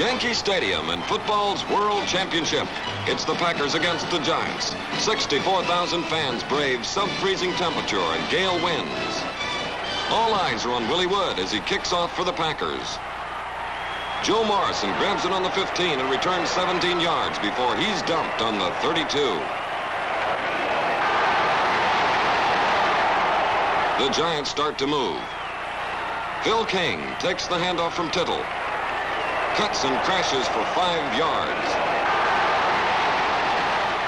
Yankee Stadium in football's World Championship. It's the Packers against the Giants. 64,000 fans brave sub-freezing temperature and gale winds. All eyes are on Willie Wood as he kicks off for the Packers. Joe Morrison grabs it on the 15 and returns 17 yards before he's dumped on the 32. The Giants start to move. Phil King takes the handoff from Tittle. Cuts and crashes for 5 yards.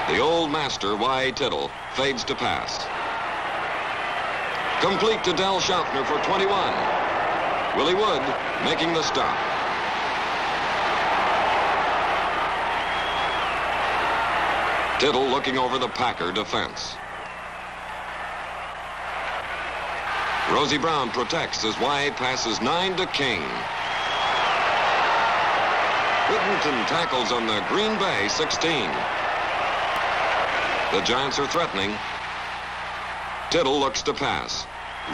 The old master, Y. Tittle, fades to pass. Complete to Del Schaffner for 21. Willie Wood making the stop. Tittle looking over the Packer defense. Rosie Brown protects as Y passes 9 to King. Whittington tackles on the Green Bay 16. The Giants are threatening. Tittle looks to pass.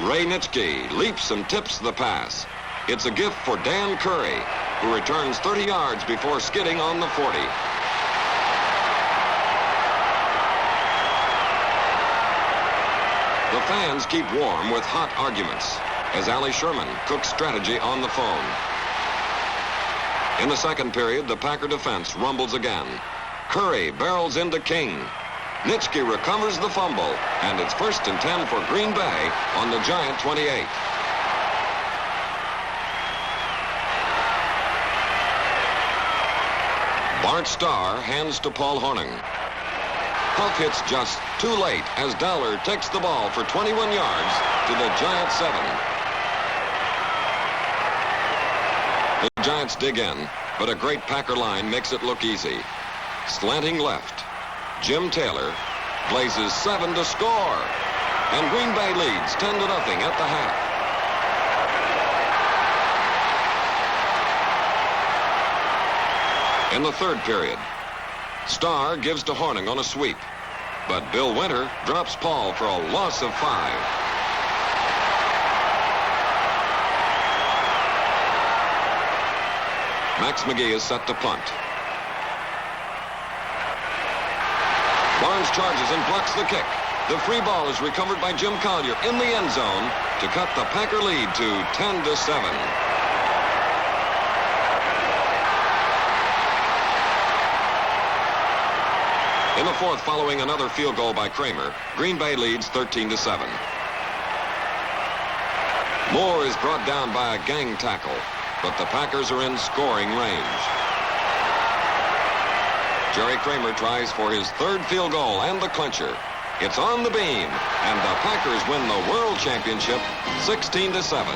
Ray Nitschke leaps and tips the pass. It's a gift for Dan Curry, who returns 30 yards before skidding on the 40. The fans keep warm with hot arguments as Allie Sherman cooks strategy on the phone. In the second period, the Packer defense rumbles again. Curry barrels into King. Nitschke recovers the fumble, and it's 1st and 10 for Green Bay on the Giant 28. Bart Starr hands to Paul Hornung. Puff hits just too late as Dowler takes the ball for 21 yards to the Giant 7. The Giants dig in, but a great Packer line makes it look easy. Slanting left. Jim Taylor blazes 7 to score. And Green Bay leads 10 to nothing at the half. In the third period, Starr gives to Hornung on a sweep, but Bill Winter drops Paul for a loss of 5. Max McGee is set to punt. Barnes charges and blocks the kick. The free ball is recovered by Jim Collier in the end zone to cut the Packer lead to 10 to 7. In the fourth, following another field goal by Kramer, Green Bay leads 13 to 7. Moore is brought down by a gang tackle, but the Packers are in scoring range. Jerry Kramer tries for his third field goal and the clincher. It's on the beam, and the Packers win the World Championship 16 to 7.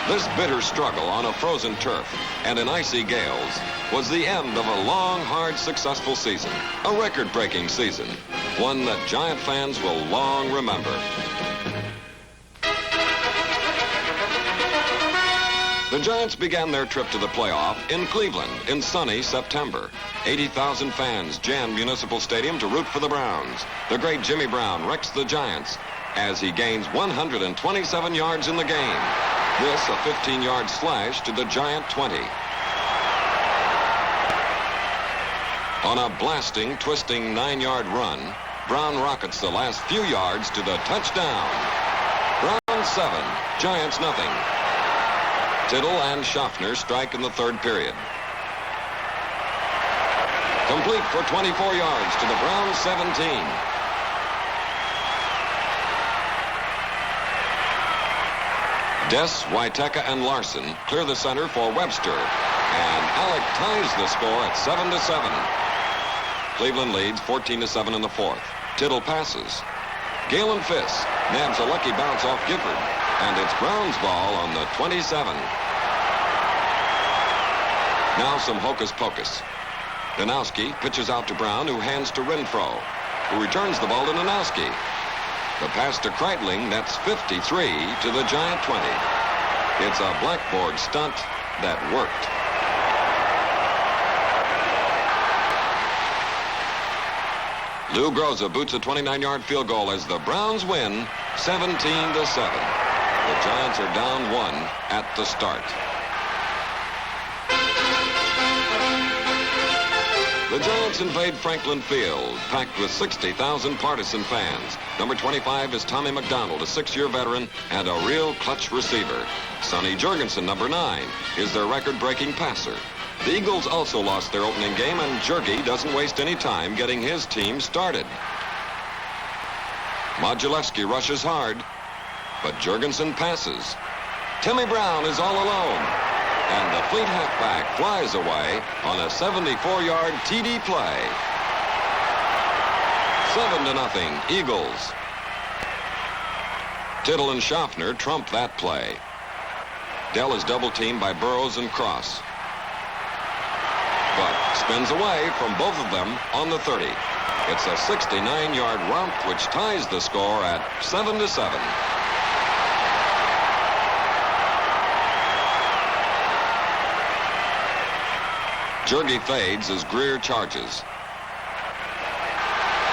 This bitter struggle on a frozen turf and in icy gales was the end of a long, hard, successful season. A record-breaking season. One that Giant fans will long remember. The Giants began their trip to the playoff in Cleveland in sunny September. 80,000 fans jammed Municipal Stadium to root for the Browns. The great Jimmy Brown wrecks the Giants as he gains 127 yards in the game. This a 15-yard slash to the Giant 20. On a blasting, twisting 9-yard run, Brown rockets the last few yards to the touchdown. Brown 7, Giants nothing. Tittle and Schaffner strike in the third period. Complete for 24 yards to the Browns 17. Dess, Wyteka, and Larson clear the center for Webster. And Alec ties the score at 7 to 7. Cleveland leads 14 to 7 in the fourth. Tittle passes. Galen Fiss nabs a lucky bounce off Gifford. And it's Brown's ball on the 27. Now some hocus pocus. Danowski pitches out to Brown, who hands to Renfro, who returns the ball to Danowski. The pass to Kreitling nets 53 to the Giant 20. It's a blackboard stunt that worked. Lou Groza boots a 29-yard field goal as the Browns win 17 to 7. The Giants are down 1 at the start. The Giants invade Franklin Field, packed with 60,000 partisan fans. Number 25 is Tommy McDonald, a 6-year veteran and a real clutch receiver. Sonny Jurgensen, number 9, is their record-breaking passer. The Eagles also lost their opening game, and Jurgie doesn't waste any time getting his team started. Modulewski rushes hard, but Jurgensen passes. Timmy Brown is all alone, and the fleet halfback flies away on a 74-yard TD play. 7-0, Eagles. Tittle and Schaffner trump that play. Dell is double-teamed by Burrows and Cross, but spins away from both of them on the 30. It's a 69-yard romp which ties the score at 7-7. Jurgie fades as Greer charges.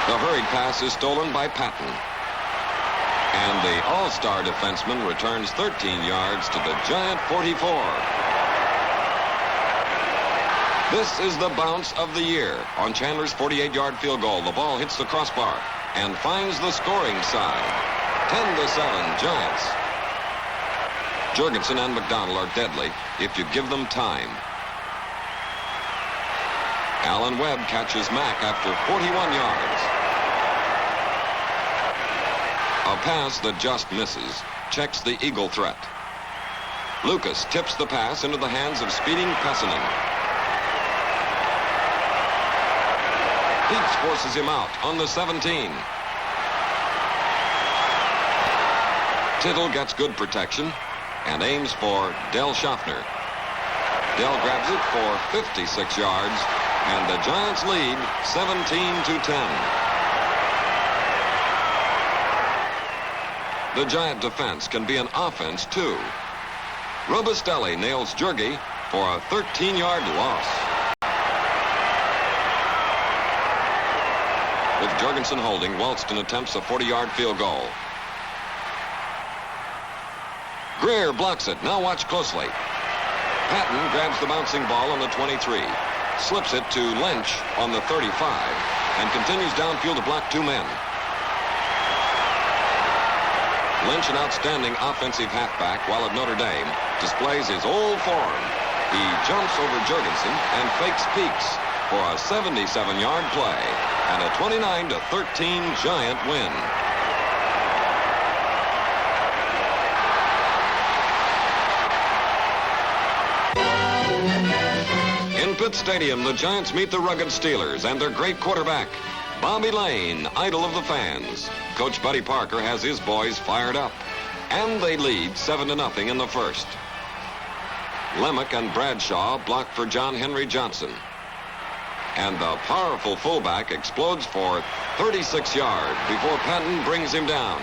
The hurried pass is stolen by Patton. And the all-star defenseman returns 13 yards to the Giant 44. This is the bounce of the year. On Chandler's 48-yard field goal, the ball hits the crossbar and finds the scoring side. 10-7, Giants. Jurgensen and McDonald are deadly if you give them time. Alan Webb catches Mack after 41 yards. A pass that just misses checks the Eagle threat. Lucas tips the pass into the hands of speeding Pessanen. Peets forces him out on the 17. Tittle gets good protection and aims for Del Schaffner. Dell grabs it for 56 yards, and the Giants lead 17-10. The Giant defense can be an offense, too. Robustelli nails Jurgie for a 13-yard loss. With Jurgensen holding, Walston attempts a 40-yard field goal. Greer blocks it. Now watch closely. Patton grabs the bouncing ball on the 23. Slips it to Lynch on the 35 and continues downfield to block 2 men. Lynch, an outstanding offensive halfback while at Notre Dame, displays his old form. He jumps over Jurgensen and fakes Peaks for a 77-yard play and a 29-13 Giant win. In Pitt Stadium, the Giants meet the rugged Steelers and their great quarterback, Bobby Lane, idol of the fans. Coach Buddy Parker has his boys fired up, and they lead 7-0 in the first. Lemick and Bradshaw block for John Henry Johnson, and the powerful fullback explodes for 36 yards before Patton brings him down.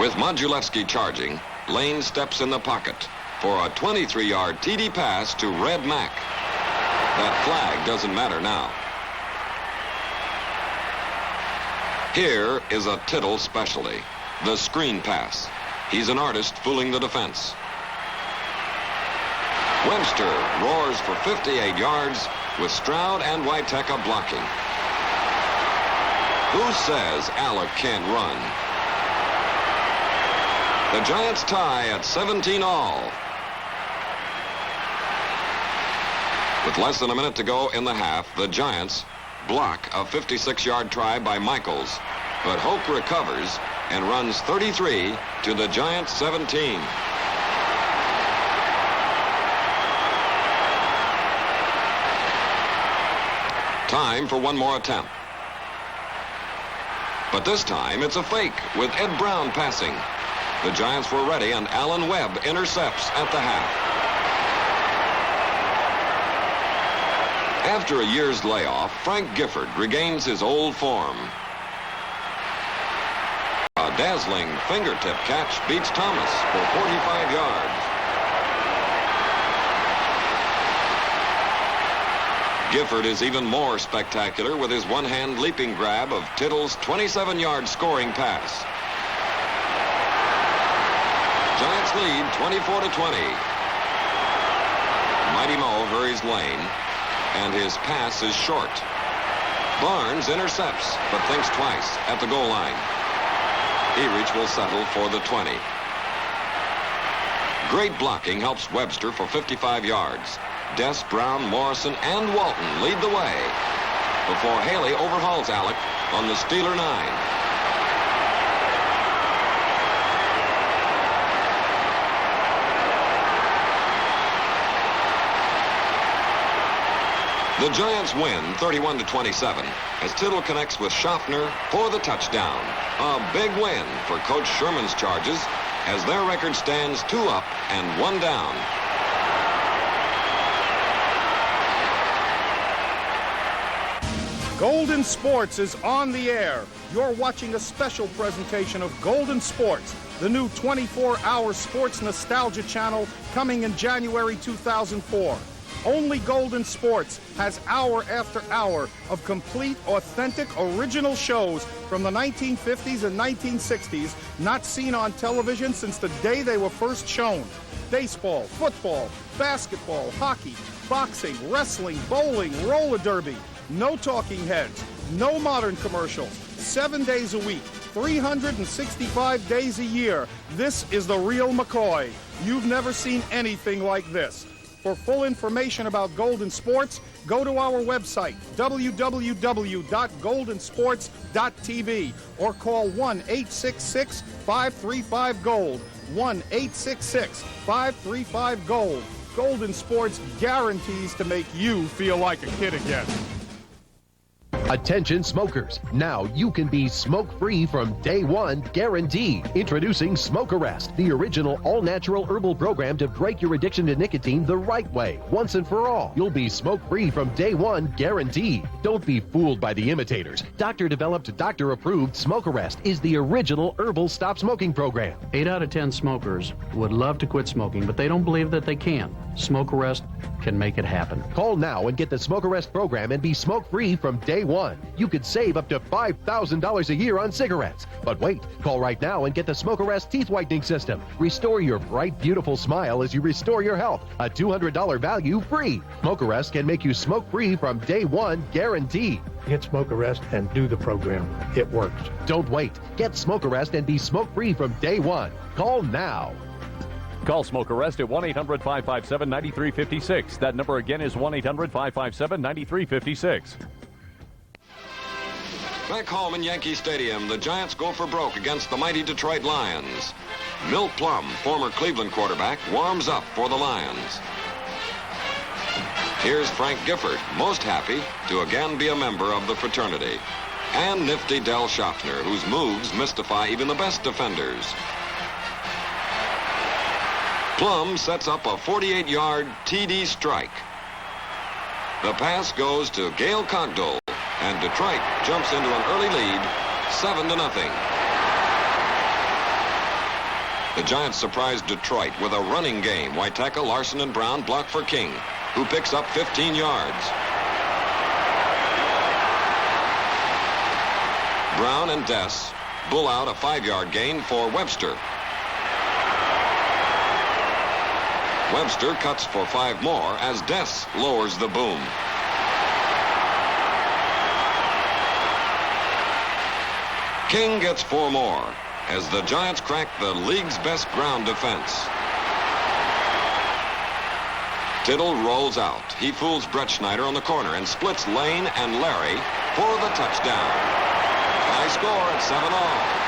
With Modulewski charging, Lane steps in the pocket for a 23-yard TD pass to Red Mack. That flag doesn't matter now. Here is a Tittle specialty, the screen pass. He's an artist fooling the defense. Webster roars for 58 yards with Stroud and Waiteka blocking. Who says Alec can't run? The Giants tie at 17-all. With less than a minute to go in the half, the Giants block a 56-yard try by Michaels, but Hoke recovers and runs 33 to the Giants' 17. Time for one more attempt. But this time it's a fake with Ed Brown passing. The Giants were ready, and Alan Webb intercepts at the half. After a year's layoff, Frank Gifford regains his old form. A dazzling fingertip catch beats Thomas for 45 yards. Gifford is even more spectacular with his one-hand leaping grab of Tittle's 27-yard scoring pass. Giants lead 24-20. Mighty Mo hurries lane, and his pass is short. Barnes intercepts, but thinks twice at the goal line. Erich will settle for the 20. Great blocking helps Webster for 55 yards. Dess, Brown, Morrison, and Walton lead the way before Haley overhauls Alec on the Steeler 9. The Giants win 31-27 as Tittle connects with Schaffner for the touchdown. A big win for Coach Sherman's Charges as their record stands 2 up and 1 down. Golden Sports is on the air. You're watching a special presentation of Golden Sports, the new 24-hour sports nostalgia channel coming in January 2004. Only Golden Sports has hour after hour of complete, authentic, original shows from the 1950s and 1960s, not seen on television since the day they were first shown. Baseball, football, basketball, hockey, boxing, wrestling, bowling, roller derby. No talking heads, no modern commercials. 7 days a week, 365 days a year. This is the real McCoy. You've never seen anything like this. For full information about Golden Sports, go to our website, www.goldensports.tv, or call 1-866-535-GOLD, 1-866-535-GOLD. Golden Sports guarantees to make you feel like a kid again. Attention smokers, now you can be smoke-free from day one, guaranteed. Introducing Smoke Arrest, the original all-natural herbal program to break your addiction to nicotine the right way, once and for all. You'll be smoke-free from day one, guaranteed. Don't be fooled by the imitators. Doctor-developed, doctor-approved Smoke Arrest is the original herbal stop smoking program. 8 out of 10 smokers would love to quit smoking, but they don't believe that they can. Smoke Arrest can make it happen. Call now and get the Smoke Arrest program and be smoke-free from day one. You could save up to $5,000 a year on cigarettes. But wait, call right now and get the Smoke Arrest teeth whitening system. Restore your bright, beautiful smile as you restore your health. A $200 value free. Smoke Arrest can make you smoke-free from day one, guaranteed. Get Smoke Arrest and do the program. It works. Don't wait. Get Smoke Arrest and be smoke-free from day one. Call now. Call Smoke Arrest at 1-800-557-9356. That number again is 1-800-557-9356. Back home in Yankee Stadium, the Giants go for broke against the mighty Detroit Lions. Milt Plum, former Cleveland quarterback, warms up for the Lions. Here's Frank Gifford, most happy to again be a member of the fraternity. And nifty Del Schaffner, whose moves mystify even the best defenders. Plum sets up a 48-yard TD strike. The pass goes to Gail Cogdell, and Detroit jumps into an early lead, 7-0. The Giants surprised Detroit with a running game. Waiteka, Larson, and Brown block for King, who picks up 15 yards. Brown and Dess bull out a 5-yard gain for Webster. Webster cuts for 5 more as Dess lowers the boom. King gets 4 more as the Giants crack the league's best ground defense. Tittle rolls out. He fools Brett Schneider on the corner and splits Lane and Larry for the touchdown. High score at 7-all.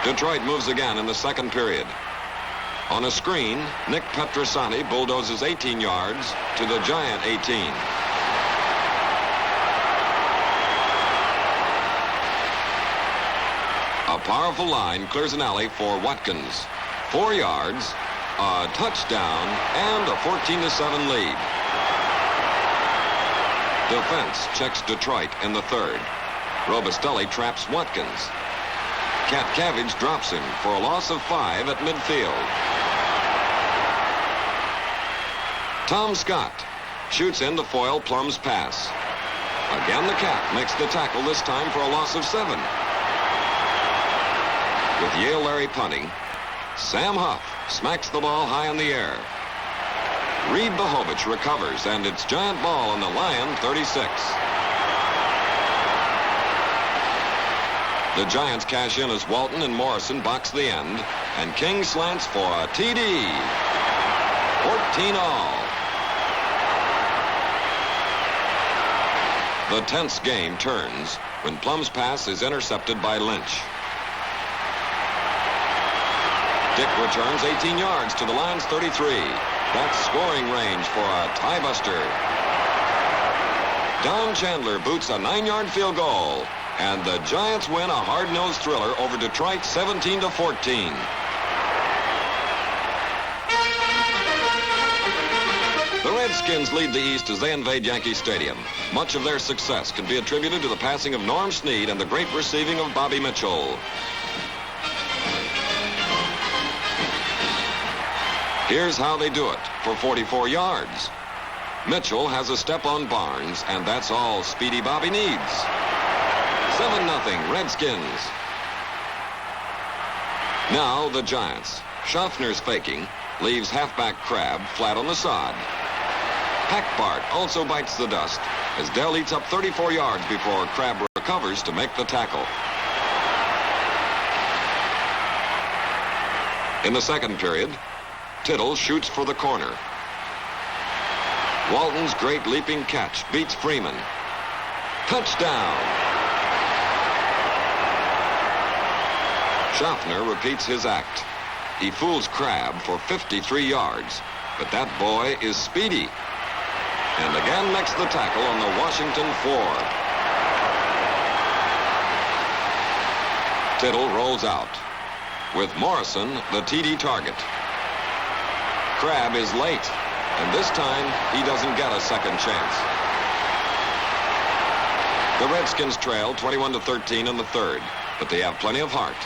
Detroit moves again in the second period. On a screen, Nick Petrosani bulldozes 18 yards to the Giant 18. A powerful line clears an alley for Watkins. 4 yards, a touchdown, and a 14-7 lead. Defense checks Detroit in the third. Robustelli traps Watkins. Cabbage drops him for a loss of 5 at midfield. Tom Scott shoots in to foil Plum's pass. Again, the Cat makes the tackle, this time for a loss of 7. With Yale Larry punting, Sam Huff smacks the ball high in the air. Reed Bohovich recovers, and it's giant ball on the Lion 36. The Giants cash in as Walton and Morrison box the end, and King slants for a TD. 14 all. The tense game turns when Plum's pass is intercepted by Lynch. Dick returns 18 yards to the Lions 33. That's scoring range for a tie buster. Don Chandler boots a 9-yard field goal, and the Giants win a hard-nosed thriller over Detroit 17-14. The Redskins lead the East as they invade Yankee Stadium. Much of their success can be attributed to the passing of Norm Snead and the great receiving of Bobby Mitchell. Here's how they do it for 44 yards. Mitchell has a step on Barnes, and that's all Speedy Bobby needs. 7-0 Redskins. Now the Giants. Schaffner's faking, leaves halfback Crabb flat on the sod. Hackbart also bites the dust as Dell eats up 34 yards before Crabb recovers to make the tackle. In the second period, Tittle shoots for the corner. Walton's great leaping catch beats Freeman. Touchdown! Schaffner repeats his act. He fools Crabb for 53 yards, but that boy is speedy. And again makes the tackle on the Washington 4. Tittle rolls out, with Morrison the TD target. Crabb is late, and this time he doesn't get a second chance. The Redskins trail 21-13 in the third, but they have plenty of heart.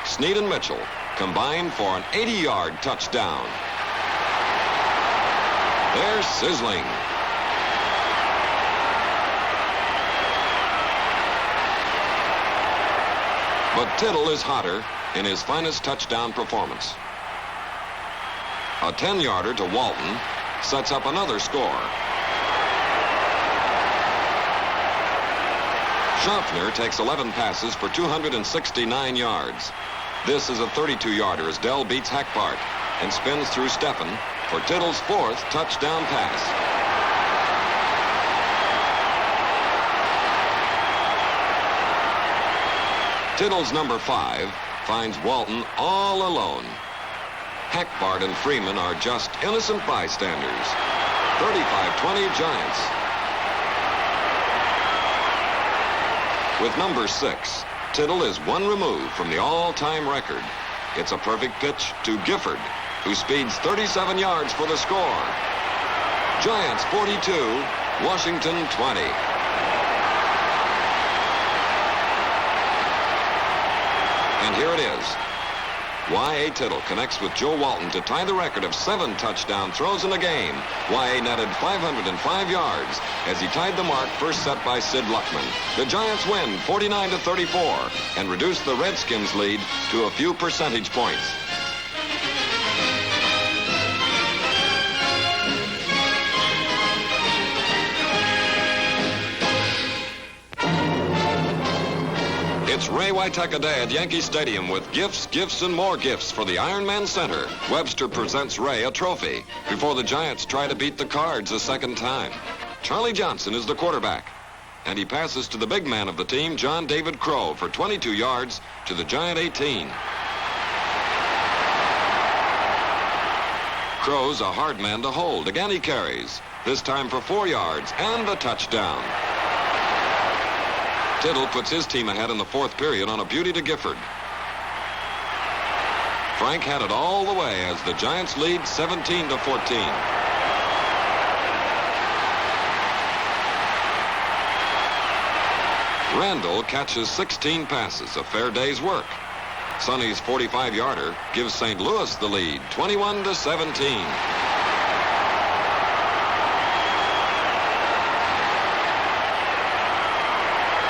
Snead and Mitchell combine for an 80-yard touchdown. They're sizzling. But Tittle is hotter in his finest touchdown performance. A 10-yarder to Walton sets up another score. Schaffner takes 11 passes for 269 yards. This is a 32-yarder as Dell beats Hackbart and spins through Steffen for Tittle's 4th touchdown pass. Tittle's number 5 finds Walton all alone. Hackbart and Freeman are just innocent bystanders. 35-20 Giants. With number 6, Tittle is one remove from the all-time record. It's a perfect pitch to Gifford, who speeds 37 yards for the score. Giants 42, Washington 20. And here it is. Y.A. Tittle connects with Joe Walton to tie the record of 7 touchdown throws in a game. Y.A. netted 505 yards as he tied the mark first set by Sid Luckman. The Giants win 49-34 and reduce the Redskins' lead to a few percentage points. It's Ray Waitaka Day at Yankee Stadium with gifts, gifts, and more gifts for the Ironman Center. Webster presents Ray a trophy before the Giants try to beat the Cards a second time. Charlie Johnson is the quarterback, and he passes to the big man of the team, John David Crow, for 22 yards to the Giant 18. Crow's a hard man to hold. Again he carries, this time for 4 yards and the touchdown. Tittle puts his team ahead in the 4th period on a beauty to Gifford. Frank had it all the way as the Giants lead 17-14. Randall catches 16 passes, a fair day's work. Sonny's 45-yarder gives St. Louis the lead, 21-17.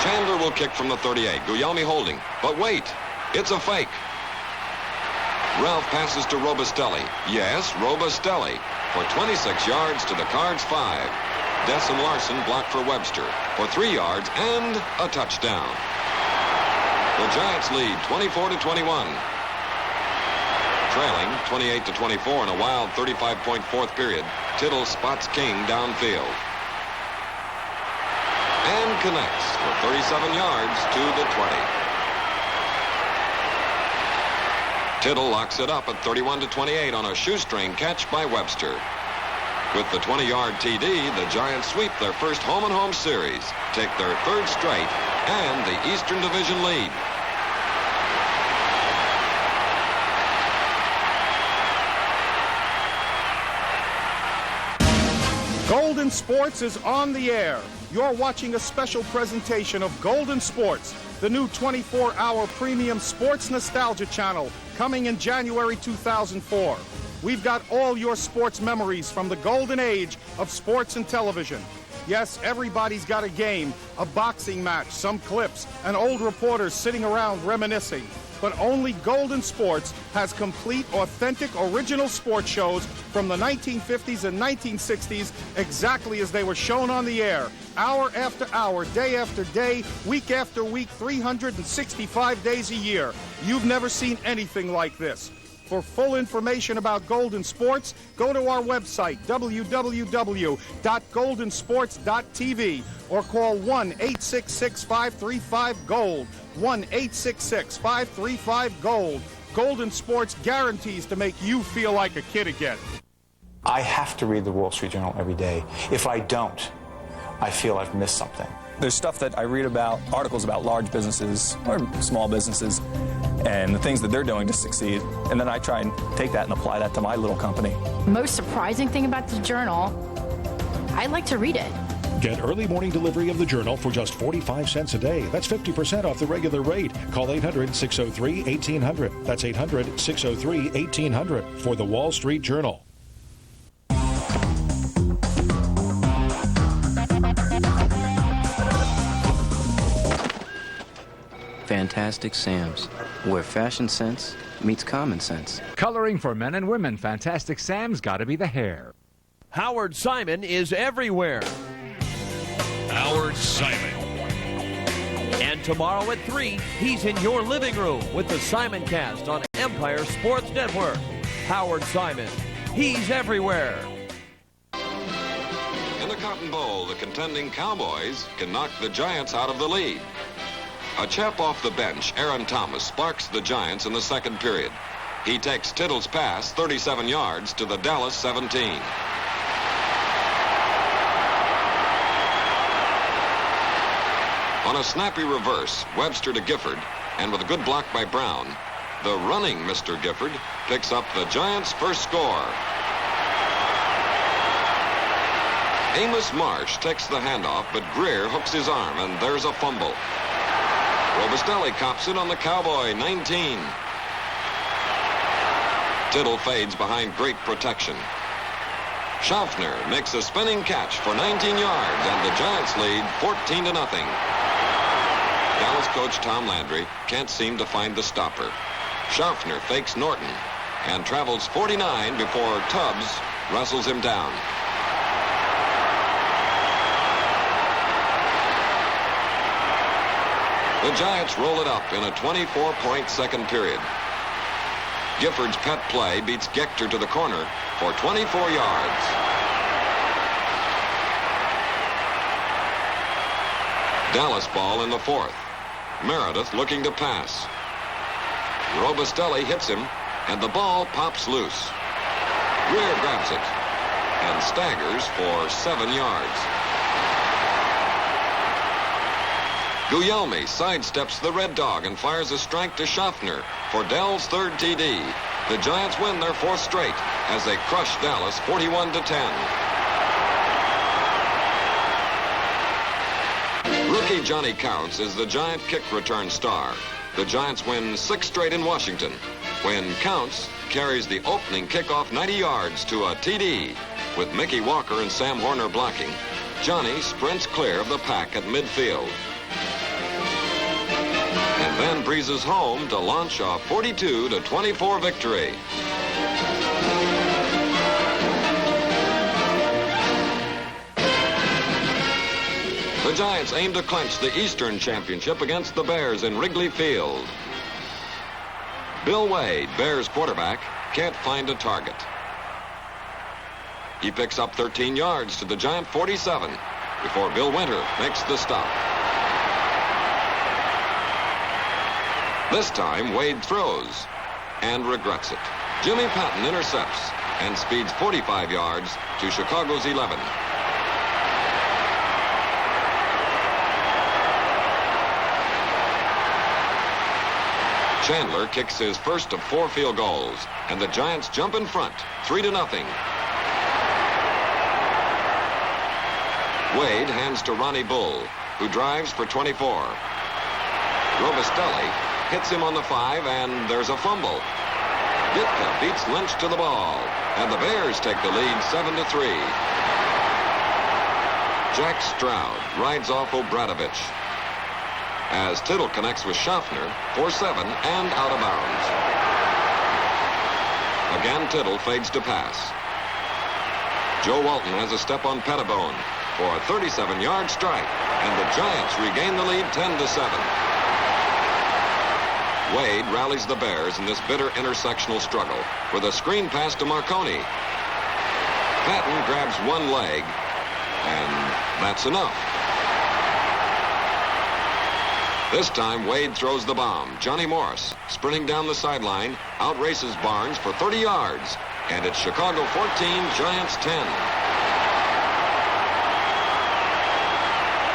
Chandler will kick from the 38. Guglielmi holding. But wait, it's a fake. Ralph passes to Robustelli. Yes, Robustelli for 26 yards to the Cards' 5. Des and Larson blocked for Webster for 3 yards and a touchdown. The Giants lead 24-21. Trailing 28-24 in a wild 35-point fourth period. Tittle spots King downfield and connects for 37 yards to the 20. Tittle locks it up at 31-28 on a shoestring catch by Webster. With the 20-yard TD, the Giants sweep their first home-and-home series, take their third straight, and the Eastern Division lead. Golden Sports is on the air. You're watching a special presentation of Golden Sports, the new 24-hour premium sports nostalgia channel coming in January 2004. We've got all your sports memories from the golden age of sports and television. Yes, everybody's got a game, a boxing match, some clips, and old reporters sitting around reminiscing. But only Golden Sports has complete, authentic, original sports shows from the 1950s and 1960s exactly as they were shown on the air, hour after hour, day after day, week after week, 365 days a year. You've never seen anything like this. For full information about Golden Sports, go to our website, www.goldensports.tv, or call 1-866-535-GOLD, 1-866-535-GOLD. Golden Sports guarantees to make you feel like a kid again. I have to read the Wall Street Journal every day. If I don't, I feel I've missed something. There's stuff that I read about, articles about large businesses or small businesses and the things that they're doing to succeed. And then I try and take that and apply that to my little company. Most surprising thing about the Journal, I like to read it. Get early morning delivery of the Journal for just 45 cents a day. That's 50% off the regular rate. Call 800-603-1800. That's 800-603-1800 for the Wall Street Journal. Fantastic Sam's, where fashion sense meets common sense. Coloring for men and women, Fantastic Sam's got to be the hair. Howard Simon is everywhere. Howard Simon. And tomorrow at 3, he's in your living room with the Simon Cast on Empire Sports Network. Howard Simon, he's everywhere. In the Cotton Bowl, the contending Cowboys can knock the Giants out of the lead. A chap off the bench, Aaron Thomas, sparks the Giants in the second period. He takes Tittle's pass 37 yards to the Dallas 17. On a snappy reverse, Webster to Gifford, and with a good block by Brown, the running Mr. Gifford picks up the Giants' first score. Amos Marsh takes the handoff, but Greer hooks his arm, and there's a fumble. Robustelli cops it on the Cowboy 19. Tittle fades behind great protection. Schaffner makes a spinning catch for 19 yards, and the Giants lead 14-0. Dallas coach Tom Landry can't seem to find the stopper. Schaffner fakes Norton and travels 49 before Tubbs wrestles him down. The Giants roll it up in a 24-point second period. Gifford's pet play beats Gector to the corner for 24 yards. Dallas ball in the fourth. Meredith looking to pass. Robustelli hits him, and the ball pops loose. Greer grabs it and staggers for 7 yards. Guglielmi sidesteps the Red Dog and fires a strike to Schaffner for Dell's third TD. The Giants win their fourth straight as they crush Dallas 41-10. Rookie Johnny Counts is the Giant kick return star. The Giants win 6 straight in Washington when Counts carries the opening kickoff 90 yards to a TD. With Mickey Walker and Sam Horner blocking, Johnny sprints clear of the pack at midfield. And then breezes home to launch a 42-24 victory. The Giants aim to clinch the Eastern Championship against the Bears in Wrigley Field. Bill Wade, Bears quarterback, can't find a target. He picks up 13 yards to the Giant 47 before Bill Winter makes the stop. This time, Wade throws and regrets it. Jimmy Patton intercepts and speeds 45 yards to Chicago's 11. Chandler kicks his first of 4 field goals, and the Giants jump in front, 3-0. Wade hands to Ronnie Bull, who drives for 24. Robustelli hits him on the 5, and there's a fumble. Ditka beats Lynch to the ball, and the Bears take the lead 7-3. Jack Stroud rides off Obradovich as Tittle connects with Schaffner for 7 and out of bounds. Again, Tittle fades to pass. Joe Walton has a step on Pettibone for a 37-yard strike, and the Giants regain the lead 10-7. Wade rallies the Bears in this bitter intersectional struggle with a screen pass to Marconi. Patton grabs one leg, and that's enough. This time, Wade throws the bomb. Johnny Morris, sprinting down the sideline, outraces Barnes for 30 yards. And it's Chicago 14, Giants 10.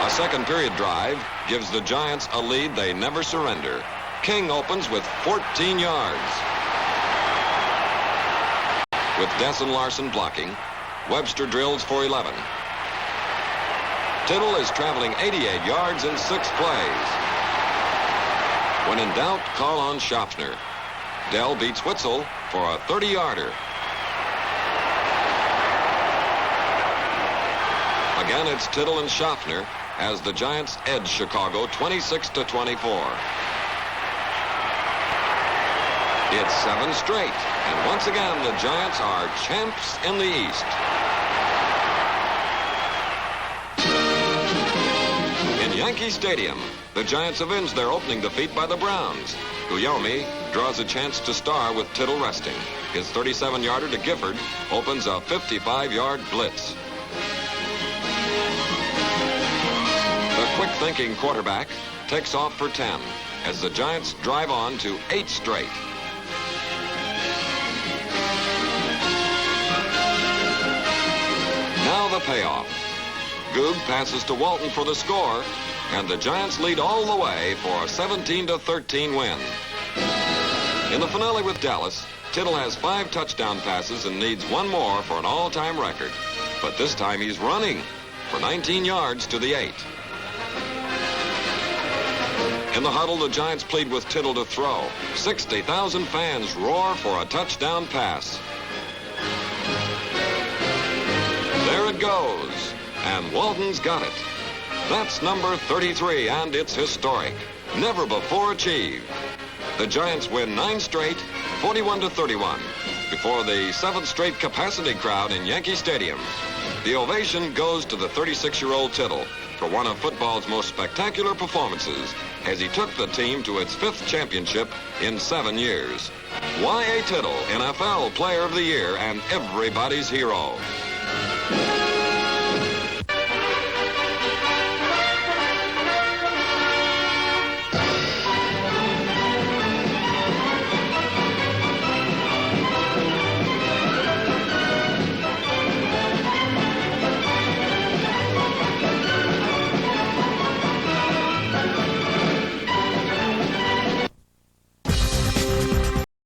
A second period drive gives the Giants a lead they never surrender. King opens with 14 yards. With Desson Larson blocking, Webster drills for 11. Tittle is traveling 88 yards in 6 plays. When in doubt, call on Schaffner. Dell beats Witzel for a 30-yarder. Again, it's Tittle and Schaffner as the Giants edge Chicago 26-24. It's 7 straight, and once again, the Giants are champs in the East. In Yankee Stadium, the Giants avenge their opening defeat by the Browns. Guillaume draws a chance to star with Tittle resting. His 37-yarder to Gifford opens a 55-yard blitz. The quick-thinking quarterback takes off for 10 as the Giants drive on to 8 straight. Now the payoff. Goog passes to Walton for the score, and the Giants lead all the way for a 17-13 win. In the finale with Dallas, Tittle has 5 touchdown passes and needs 1 more for an all-time record. But this time he's running for 19 yards to the 8. In the huddle, the Giants plead with Tittle to throw. 60,000 fans roar for a touchdown pass. There it goes, and Walton's got it. That's number 33, and it's historic. Never before achieved. The Giants win 9 straight, 41-31, before the 7th straight capacity crowd in Yankee Stadium. The ovation goes to the 36-year-old Tittle for one of football's most spectacular performances as he took the team to its 5th championship in 7 years. Y.A. Tittle, NFL Player of the Year and everybody's hero.